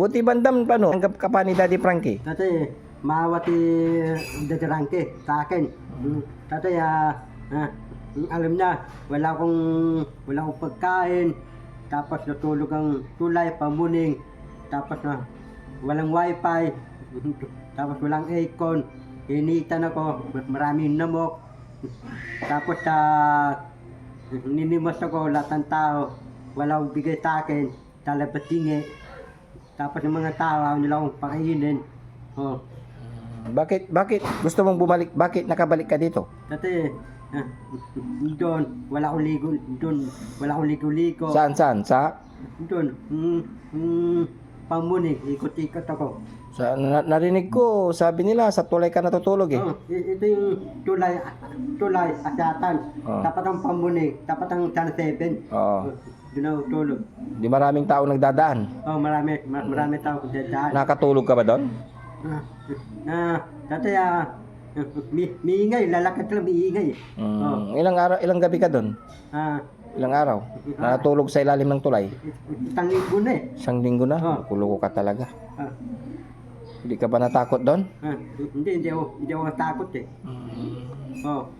Buti bandam paano? Tanggap ka pa ni Daddy Frankie? Tatay, maawati dadarangke sa akin. Tatay, alam na, wala akong pagkain. Tapos natulog ang tulay, pamuning. Tapos na, walang wifi. Tapos walang aircon. Hinitan ako, maraming namok. Tapos ninimos ako lahat ng tao. Wala akong bigay sa akin. Talabatingi. Tapos ng mga tao, ayaw nila akong pakainin. Oh. Bakit gusto mong bumalik? Bakit nakabalik ka dito? Dati, doon, wala akong ligo-ligo. Saan? Sa? Doon, pamuning, ikot-ikot ako. Narinig ko, sabi nila sa tulay ka natutulog eh. Oh, ito yung tulay, asyatan. Oh. Tapat ang pamuning, tapat ang Channel 7. Oo. Doon ako tulog. Di maraming tao nagdadaan. Oh, marami tao dyan. Nakatulog ka ba doon? Dati, miingay, lalakad lang miingay. Oh. Ilang gabi ka doon? Ilang araw? Natulog sa ilalim ng tulay? Isang linggo na eh. Isang linggo na? Oh. Kuloko ka talaga. Hindi ka ba natakot doon? Hindi ako natakot eh. Oh.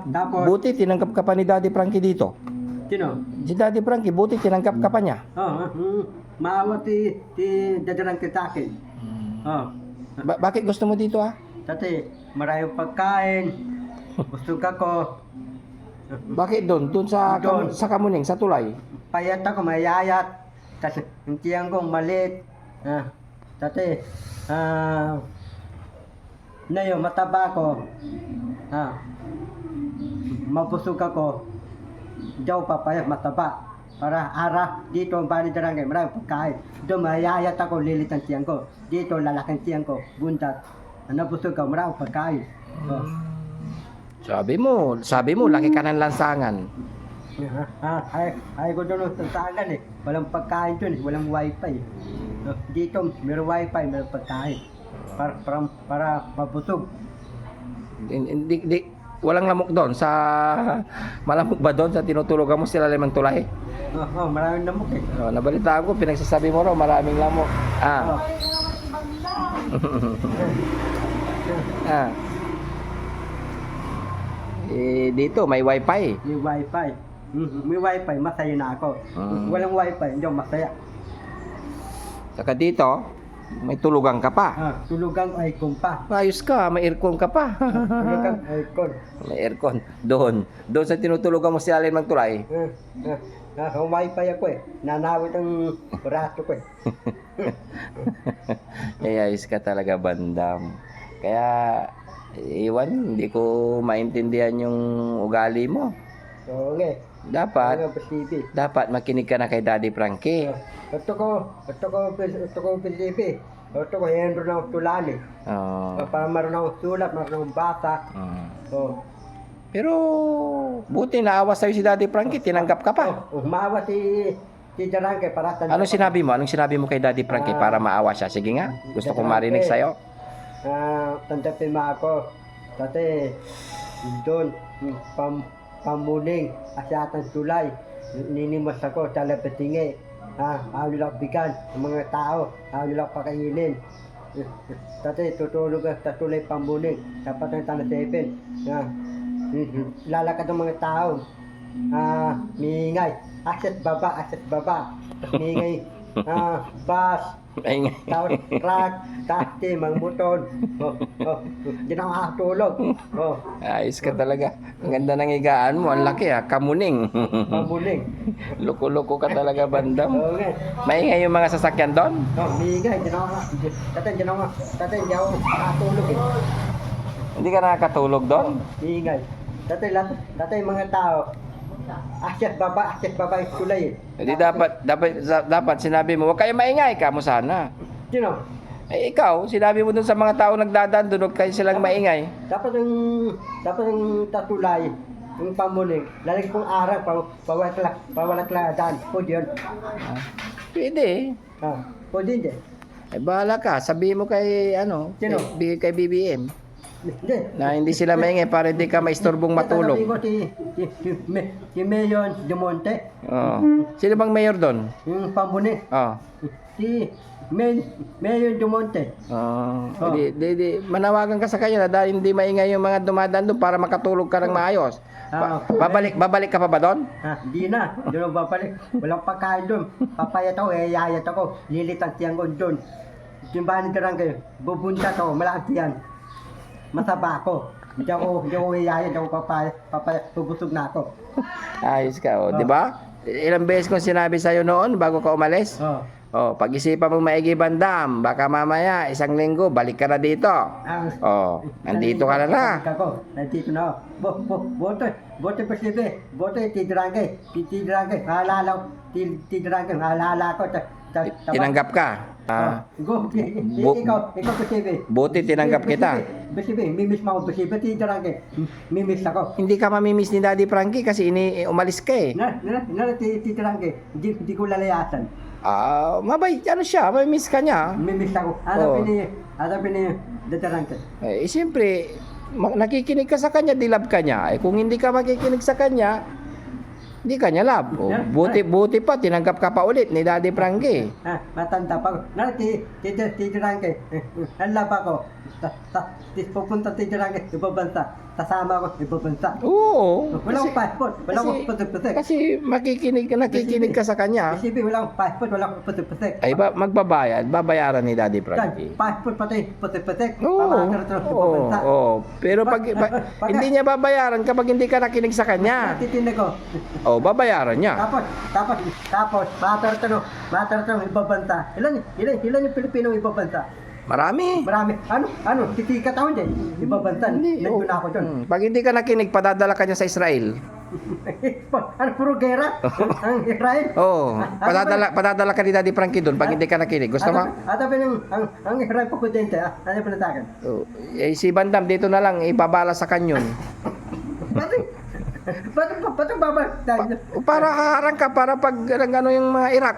Tapos, Buti tinanggap ka pa ni Daddy Frankie dito. sino? Si Daddy Frankie, buti tinanggap ka pa niya. Maawat dadarang kita akin. Bakit gusto mo dito ah? Dati, maraming pagkain. Busog ako. Bakit doon? Doon sa Kamuning, sa tulay? Payat ako, mayayat. Tapos, yung tiyang ko maliit. Dati, na yun, mataba ako. Mabusog ako. Diyaw papayat, mataba. Para dito ang bani darangay, maraming pagkain. Doon mayayat ako, lilit ang tiyang ko. Dito, lalaking tiyang ko, buntat. Nabusog ako, maraming pagkain. Sabi mo, laki ka ng lansangan. Ay ko doon sa tangan eh. Walang pagkain doon eh. Walang wifi. Dito, may wifi, may pagkain. Para mabusog. Walang lamok doon sa malamok ba doon sa tinutulogan mo sila limang tulay? Maraming namok eh. Nabalitaan ko, pinagsasabi mo raw maraming lamok. Dito may wifi. May wifi. May wifi, masaya na ako. Walang wifi, hindi ako masaya. Saka dito, may tulugan ka pa. Tulugang aircon pa. Ayos ka, may aircon ka pa. Tulugang aircon. May aircon. Doon sa tinutulugan mo sila limang tulay. Ang wifi ako eh. Nanawit ang braso ko eh. Ayos ka talaga, bandam. Kaya, iwan, hindi ko maintindihan yung ugali mo. Oo nga eh. Dapat makinig ka na kay Daddy Frankie. Ito ko PCP. Ito ko hendro ng tulan eh. Para marunong sulat, marunong basa. Pero buti naawa sa'yo si Daddy Frankie, tinanggap ka pa. Maawa si Jarangke para tanggap. Anong sinabi mo kay Daddy Frankie para maawa siya? Sige nga, gusto kong marinig sa'yo. Tanggapin mo ako. Dati, doon, pamuning, asyatan tulay. Ninimos ako, talabatingi. Ayaw nila bigan ng mga tao. Ayaw nila pakainin. Dati, tutulog sa tulay pamuning. Dapat ng Channel 7. Lalakad ng mga tao. Miingay. Aset baba. Miingay. Bus. Tapos truck. Taxi, mga motor. Diyan ako nakatulog. Ayos ka talaga. Ang ganda ng higaan mo. Ang laki ha. Kamuning. Pamuning. Loko-loko ka talaga, bandam. Okay. Maingay yung mga sasakyan doon? Miingay. Diyan ako nakatulog eh. Hindi ka nakakatulog doon? Miingay. Dati mga tao, asyat baba yung tulay eh. Hindi dapat sinabi mo, huwag kayo maingay ka mo sana. Sino? Ikaw, sinabi mo dun sa mga tao nagdadaan doon, huwag kayo silang maingay. Dapat yung tatulay, yung pamuning, lalagay kong araw, pawalakladan. Pwede yun. Pwede. Pwede hindi. Bahala ka, sabihin mo kay, Sino? kay BBM. Hindi. Na hindi sila maingay para hindi ka maistorbong matulog. Sasabihin ko si Mayor Demonte, Oo. Sino bang mayor doon? yung pambuni. Oh. Si Mayor Demonte. Manawagan ka sa kanya na dahil hindi maingay yung mga dumadaan doon para makatulog ka ng maayos. Babalik ka pa ba doon? Di na. Doon ako babalik. Walang pagkain doon. Papayat ako, yayat ako. Lilit ang tiyang ko doon. Simbahan ka lang kayo. Bubunta ako, malakas yan. Masaba ako. Hindi ako yayat, hindi ako papayat. Bubusog na ako. Ayos ka, oh. Di ba? Ilang beses kong sinabi sa'yo noon bago ka umalis? Oh. Oh, pag-isipan mo maigi bandam, baka mamaya isang linggo balik ka na dito. Oh, nandito ka na na. Nandito na ako. Bote pasibe. Bote tidrangke. Halala ko. Tinanggap ka. Ikaw pasibe. Buti tinanggap kita. Pasibe, mimis mo ako pasibe. Tidrangke. Mimis ako. Hindi ka mamimiss ni Daddy Frankie kasi umalis ka eh. Tidrangke. Hindi ko lalayasan. Mabait, ano siya, mamimiss ka niya. Mimis ako. Hanapin ni Tidrangke. Siyempre, nakikinig ka sa kanya, dilab ka niya. Kung hindi ka makikinig sa kanya, hindi ka niya love. Buti pa, tinanggap ka pa ulit ni Daddy Frankie. Matanda pa ako. Tidrangke. Ang laba ko. Pupunta Tidrangke, ibabansa. Kasama ko, ibabansa. Oo. Walang passport. Walang putik-putik. Kasi nakikinig ka sa kanya. Isipi, walang passport, walang putik-putik. Ay, babayaran ni Daddy Frankie. Passport pati, putik-putik. Oo. Pero pag hindi niya babayaran kapag hindi ka nakinig sa kanya. Titinig ko. Babayaran niya. Tapos, matartanong ibabansa. Ilan yung Pilipino ibabansa? Marami. Ano? Titikat ako dyan. Ibabansa. Nandun ako dyan. Pag hindi ka nakinig, padadala ka niya sa Israel. Ano, puro gera? Ang Israel? Oo. Padadala ka ni Daddy Frankie doon pag hindi ka nakinig. Gusto mo? Ang Israel po ko din siya. Ano pa natakan? Si Bandam, dito na lang, ibabala sa kanyon. Ba't babal? Para haharang ka, para pag ano yung mga Iraq.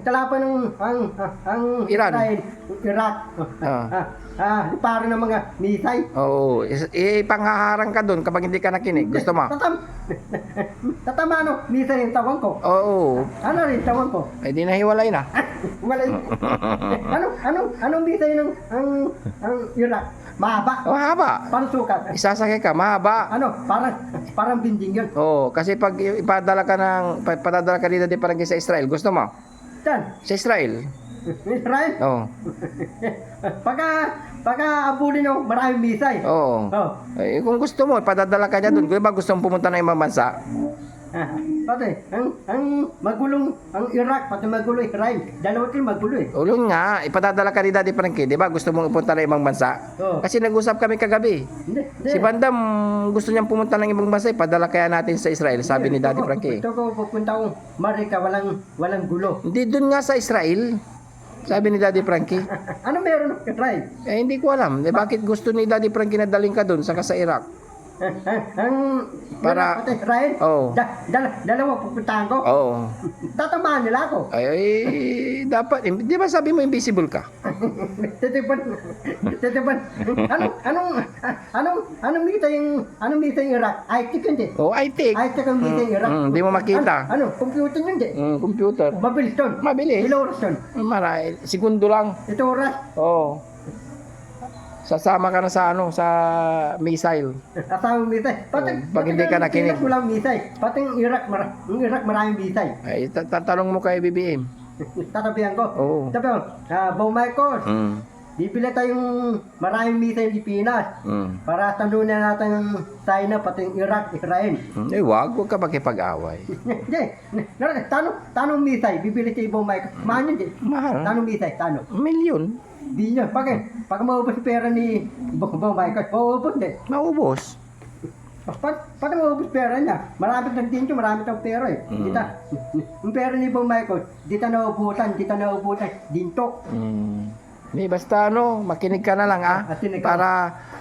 Kalapan ang Iran. Iraq. Para ng mga misay. Oo. Panghaharang ka doon kapag hindi ka nakinig. Gusto mo? Tatama misay yung tawang ko. Oo. Ano rin tawang ko? Ay, di nahiwalay na. Wala. Anong misay ng ang Iraq? Mahaba. Mahaba. Parang sukat. Isasakay ka, mahaba. Parang binding yun. Oo, kasi pag padadala ka dito di parang sa Israel, gusto mo? Saan? Sa Israel. Israel? Oo. Pagka abulin ng maraming misay. Oo. Kung gusto mo, padadala ka niya doon. Kung ba gusto mong pumunta ng ibang bansa? Pati, ang magulong, ang Iraq, pati magulong Israel. Dalawa sila magulo eh. Ulong nga, ipadadala ka ni Daddy Frankie, di ba? Gusto mong pumunta ng ibang bansa? Oo. Kasi nag-usap kami kagabi. Hindi. Si Bandam, gusto niyang pumunta ng ibang bansa, ipadala kaya natin sa Israel, sabi ni Daddy Frankie. Gusto ko pupunta akong Marika, walang gulo. Hindi, doon nga sa Israel, sabi ni Daddy Frankie. Ano meron ng Israel? Hindi ko alam. Bakit gusto ni Daddy Frankie na daling ka doon, saka sa Iraq? Para- pati Israel? Oo. Dalawa pupuntahan ko? Oo. Tatamaan nila ako. Dapat. Di ba sabi mo invisible ka? Titipan. Anong mita yung Iraq? I-check yun di. I-take. I-check ang mita yung Iraq. Di mo makita. Computer yun di. Computer. Mabilis yun. Mabilis. Ilang oras yun? Segundo lang. Ito oras. Oo. Sasama ka na sa sa missile. Asawang misay. Pag hindi ka nakinig. Pati walang misay. Pati yung Iraq maraming misay. Tatanong mo kay BBM. Tatabihan ko. Oo. Sabi ko, Bong Marcos, bibili tayong maraming misay ng Pilipinas. Para talunan natin yung China, pati yung Iraq, Israel. Wag ka makipag-away. Hindi. Tanong misay, bibili tayo Bong Marcos. Mahal yun di. Mahal. Tanong misay, tanong. Milyon. Di nyo. Bakit? Pag maubos yung pera ni Bong Marcos, maubos di. Maubos. Paano maubos pera niya? Marami ng dinyo, marami ng pera eh. Dita, yung pera ni Bong Marcos, dita naubusan, dintok. Basta makinig ka na lang Makinig ka.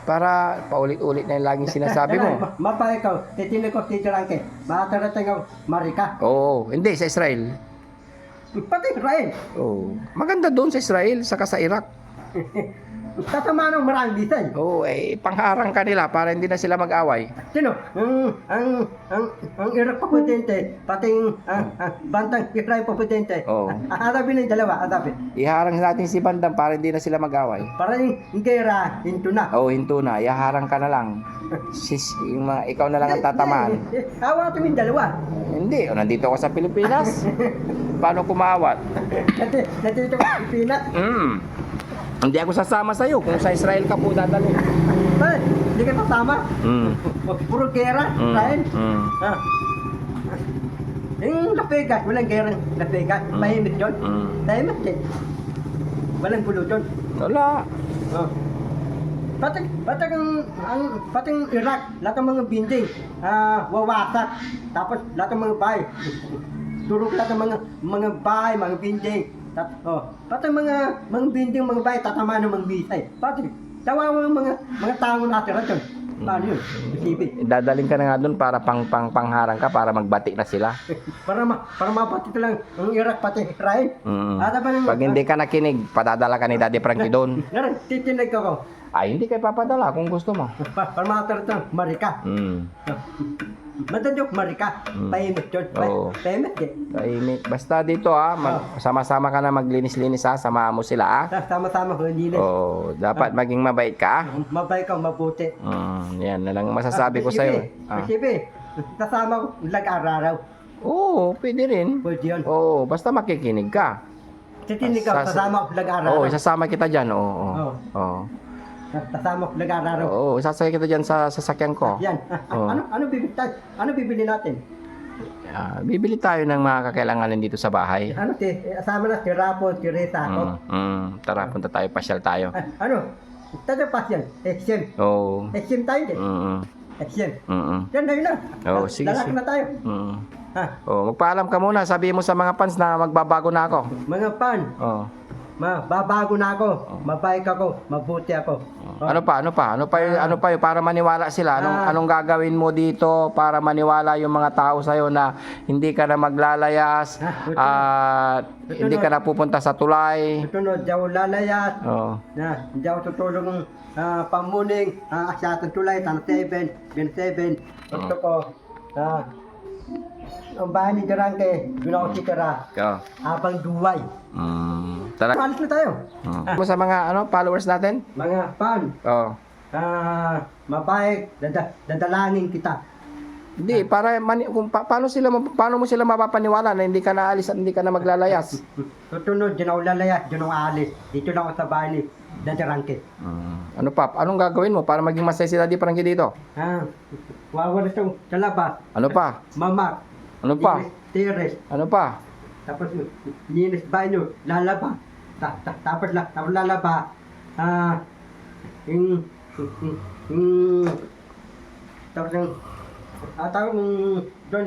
para paulit-ulit na yung laging sinasabi mo. Mapa ikaw, titinig ko, titirangke, makatarating ako, Marika. Oo, hindi sa Israel. Pati Israel. Oo. Maganda doon sa Israel, saka sa Iraq. Tatama ng maraming bisay. Oo, pangharang ka nila para hindi na sila mag-away. Sino? Ang Iraq Presidente, pati bantang Israel Presidente. Oo. Harapin ng dalawa, harapin. Iharang natin si Bandam para hindi na sila mag-away. Para yung gera, hinto na. Oo, hinto na. Iharang ka na lang. Ikaw na lang ang tatamaan. Awa natin yung dalawa. Hindi, nandito ako sa Pilipinas. Paano kumawat? Nandito sa Pilipinas. Hindi ako sasama sa'yo kung sa Israel ka po dadalhin. Bakit? Hindi ka kasama? Puro gera, Israel. Ah. Yung Las Vegas, walang gera ng Las Vegas. Mahimik yun. Tahimik din. Walang gulo yun. Wala. Oh. Pati ang Iraq, lahat ng mga building, wawasak. Tapos lahat ng mga bahay, turok lahat ng mga bahay, mga building. Pati mga building, mga bahay, tatama ng mga bisay. Pati, tawa mga tao natin rin. Paano yun? Isipin. Dadaling ka na nga doon para pangharang ka para magbati na sila. Para mabati ka lang ang Iraq pati Israel. Pag hindi ka nakinig, padadala ka ni Daddy Frankie doon. Naran, titinig ako. Ay, hindi kayo papadala kung gusto mo. Para makatarot Marika. Madadok Marika. Pahimik yun. Oo. Pahimik eh. Tahimik. Basta dito sama-sama ka na maglinis-linis samahan mo sila Sama-sama ko hindi na. Oo, dapat maging mabait ka Mabay ka, mabuti. Yan na lang masasabi ko sa'yo. Sige, kasama ko lag-araw. Oo, pwede rin. Pwede yun. Oo, basta makikinig ka. Titinig ka, kasama ko lag-araw. Oo, isasama kita dyan. Oo. Kasama ko lag-araw. Oo, isasakay kita dyan sa sasakyan ko. Yan. Ano bibili natin? Bibili tayo ng mga kakailanganin dito sa bahay. Asama na si Rapo, si Reza ako. Tara, punta tayo, pasyal tayo. Tatapas yan. Exim. Oo. Exim tayo din. Exim. Yan na yun na. Oo, sige. Lalaki na tayo. Magpaalam ka muna. Sabihin mo sa mga fans na magbabago na ako. Mga pan, babago na ako. Mabait ako. Mabuti ako. Ano pa yung para maniwala sila? Anong gagawin mo dito para maniwala yung mga tao sa'yo na hindi ka na maglalayas, hindi ka na pupunta sa tulay? Tunod, di ako lalayas. Di ako tutulong pamuning, asyatan tulay, tanong 7, gen 7. Gusto ko, ang bahay ni Garangke, doon ako sikara. Habang duway. Tara. Alis na tayo. Mo sa mga followers natin? Mga fan, mabait, dadalangin kita. Hindi, paano mo sila mapapaniwala na hindi ka na alis at hindi ka na maglalayas? Tutunod, dyan ako lalayas, dyan ako alis. Dito lang ako sa bahay ni Garangke. Ano pa? Anong gagawin mo para maging masaya si Daddy Frankie dito? Wawala itong sa labas. Ano pa? Mamak. Ano pa? Teres. Ano pa? Tapos linis banyo, lalaba. Tapos lalaba. Tapos doon,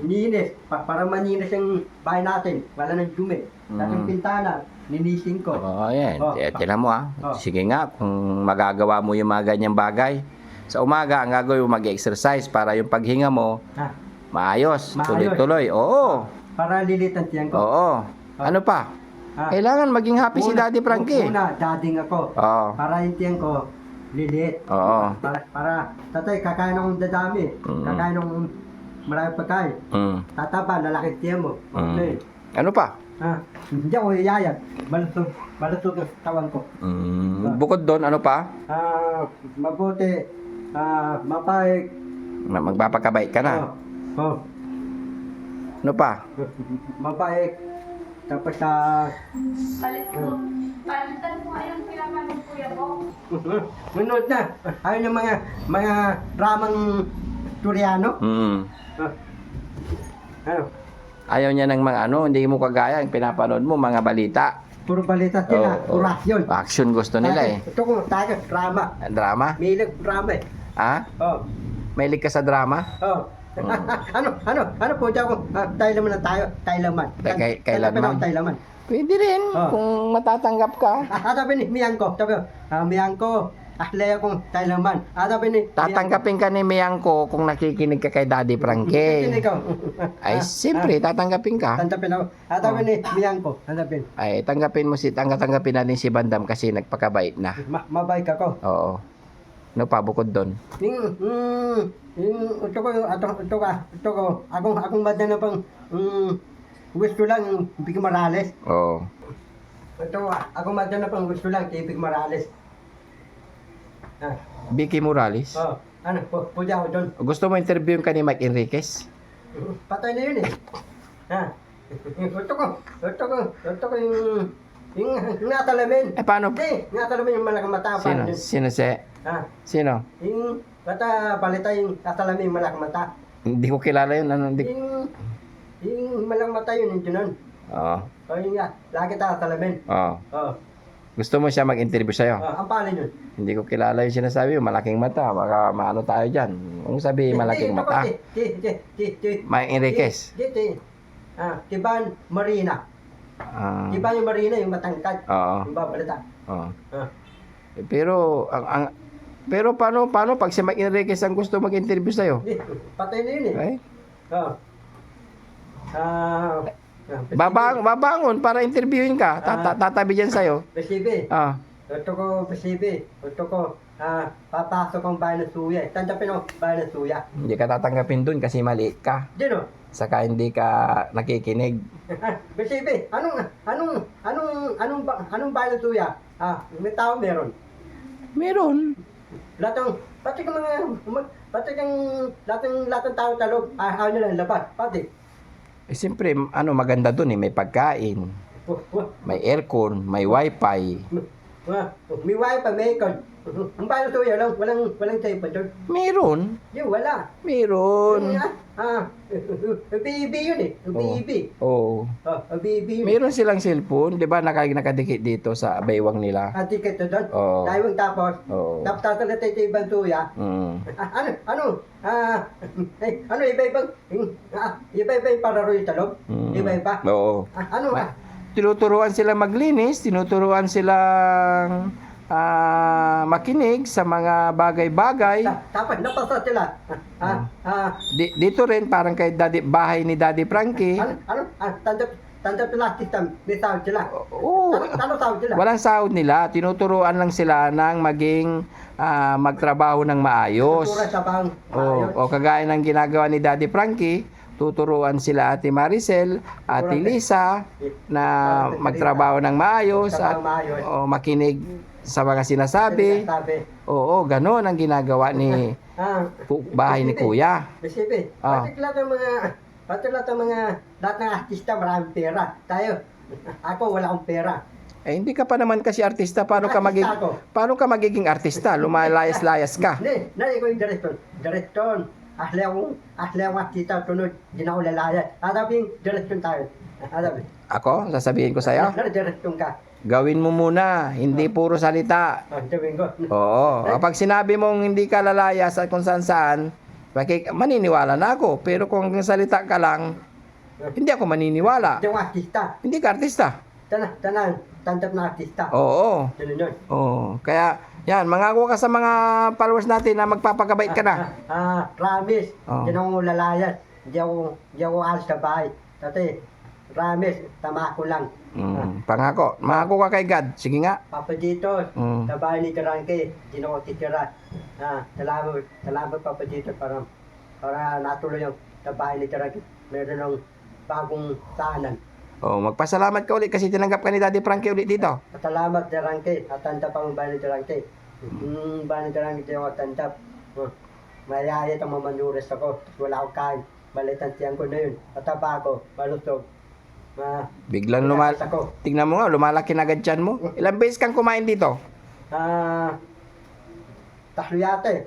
linis. Para maninis ang bahay natin. Wala nang dumi. Tapos yung pintana, linisin ko. Ayan. Tinan mo Sige nga, kung magagawa mo yung mga ganyang bagay. Sa umaga, ang gagawin mo mag-exercise para yung paghinga mo, maayos. Tuloy-tuloy. Oo. Para lilitan tiyan ko. Oo. Ano pa? Kailangan maging happy si Daddy Frankie. Una, dading ako. Oo. Para yung tiyan ko, lilit. Oo. Para, tatay, kakain akong dadami. Kakain akong marami pagkain. Tataba, lalaki tiyan mo. Okay. Ano pa? Hindi ako yayag. Malusog ang tawan ko. Bukod doon, ano pa? Mabuti. Mapayag. Magpapakabait ka na. Ano pa? Mapayag. Tapos Palitan mo ayong pinapanood kuya ko. Nunod na. Ayun yung mga dramang Turiano. Ano? Ayaw niya ng mga hindi mo kagaya yung pinapanood mo, mga balita. Puro balita sila. Puro action. Action gusto nila Ito ko, tayo, drama. Drama? Milig drama eh. Mahilig ka sa drama? Ano po dyan ko? Tailaman na tayo. Tailaman. Kailanman? Tailaman. Pwede rin, kung matatanggap ka. Sabi ni Miyangko. Sabi ko, Miyangko, Ahli akong Thailandman. Sabi ni... Tatanggapin ka ni Miyangko kung nakikinig ka kay Daddy Frankie. Ikaw. Ay, siyempre, tatanggapin ka. Tanggapin ako. Sabi ni Miyangko. Tanggapin. Ay, tanggapin natin si Bandam kasi nagpakabait na. Mabait ako. Oo. No pa, bukod doon. Ito ko, akong madala pang, gusto lang, Big Morales. Oo. Ito, akong madala pang gusto lang, kay Big Morales. Vicky Morales. Ano, pwede ako doon. Gusto mo interviewin ka ni Mike Enriquez? Patay na yun eh. Ito ko yung natalamin. Paano? Hindi, natalamin yung malaking mata. Sino? Yung bata palita yung natalamin yung malaking mata. Hindi ko kilala yun. Yung malaking mata yun, yung junon. Oo. O yun nga, lagi tatalamin. Oo. Gusto mo siya mag-interview sa'yo? Ang palin yun. Hindi ko kilala yung sinasabi mo, malaking mata. Baka maano tayo dyan. Kung sabi malaking mata. Mike Enriquez. Tiban Marina. Tiban yung Marina, yung matangkad. Oo. Yung babalita. Oo. Pero, pero paano pag si Mike Enriquez ang gusto mag-interview sa'yo? Patay na yun eh. Ay? Oo. Babangon para interviewin ka. Tatabi dyan sa'yo. Besibe. Ah. Ito ko, Besibe. Ito ko, papasok ang bayan ng suya. Tanggapin ako, bayan ng suya. Hindi ka tatanggapin dun kasi maliit ka. Dino? Saka hindi ka nakikinig. Besibe, anong bayan ng suya? May tao meron. Meron. Pati lahat ng tao talog, ayaw nyo lang labat, pati. Eh, siyempre, maganda dun eh. May pagkain, may aircon, may wifi. May wifi, may aircon. Ang bayan ng suya lang, walang cellphone doon. Meron. Yung wala. Meron. BB yun eh. BB. Oo. BB yun. Meron silang cellphone. Di ba nakadikit dito sa baywang nila? Ticket to doon. Oo. Dahil tapos. Oo. Tapos tatanggap tayo sa ibang tuya. Iba-iba yung pararo yung talog. Iba-iba. Oo. Ano? Tinuturuan silang maglinis, tinuturuan silang makinig sa mga bagay-bagay. Tapos napasa sila. Dito rin parang kay bahay ni Daddy Frankie. Tanggap sila system. May sahod sila. Oo. Ano sahod sila? Walang sahod nila. Tinuturuan lang sila ng maging magtrabaho ng maayos. Tutura sa bang. O kagaya ng ginagawa ni Daddy Frankie, tuturuan sila Ate Maricel, Ate Lisa na magtrabaho ng maayos at makinig sa mga sinasabi. Oo, gano'n ang ginagawa ni bahay ni Kuya. Besibe, pati lahat ng artista maraming pera. Tayo, ako wala akong pera. Eh, hindi ka pa naman kasi artista. Paano ka magiging artista? Lumalayas-layas ka. Hindi, ko yung direkton. Ahli akong artista, tunod, di na ako lalayas. Adapin, direkton tayo. Adapin. Ako? Sasabihin ko sa'yo? Direkton ka. Gawin mo muna, hindi puro salita. Gawin ko. Oo. Kapag sinabi mong hindi ka lalayas at kung saan-saan, maniniwala na ako. Pero kung salita ka lang, hindi ako maniniwala. Hindi ako artista. Hindi ka artista. Tanggap na artista. Oo. Ganun yun. Oo. Kaya, yan, mangako ka sa mga followers natin na magpapakabait ka na. Promise. Hindi na ako lalayas. Hindi ako alis sa bahay. Dati, promise, tama ako lang. Pangako. Mangako ka kay God. Sige nga. Papa Dito, sa bahay ni Tarangke, hindi na ako titira. Salamat Papa Dito para natuloy yung sa bahay ni Tarangke. Meron ng bagong tahanan. Magpasalamat ka ulit kasi tinanggap ka ni Daddy Frankie ulit dito. Salamat Tarangke, at tantap ang bahay ni Tarangke. Bahay ni Tarangke, hindi ako tantap. Mayayat ang mamanures ako, wala akong kain. Balitan tiyang ko na yun. Pataba ako, malusog. Biglang tingnan mo nga, lumalaki na agad tiyan mo. Ilang beses kang kumain dito? Tahlo yata eh.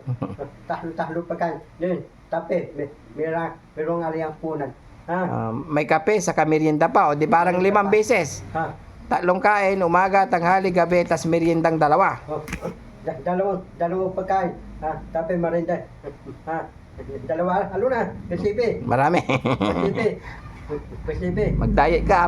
Tahlo pa kain. Yun, tape. Merong aliyang punan. May kape sa merienda pa. O di parang 5 beses. 3 kain, umaga, tanghali, gabi, tas meriendang 2. Dalawang pagkain. Tape, merinda. Dalawa, ano na? Besibe. Marami. Besibe. Mag-diet ka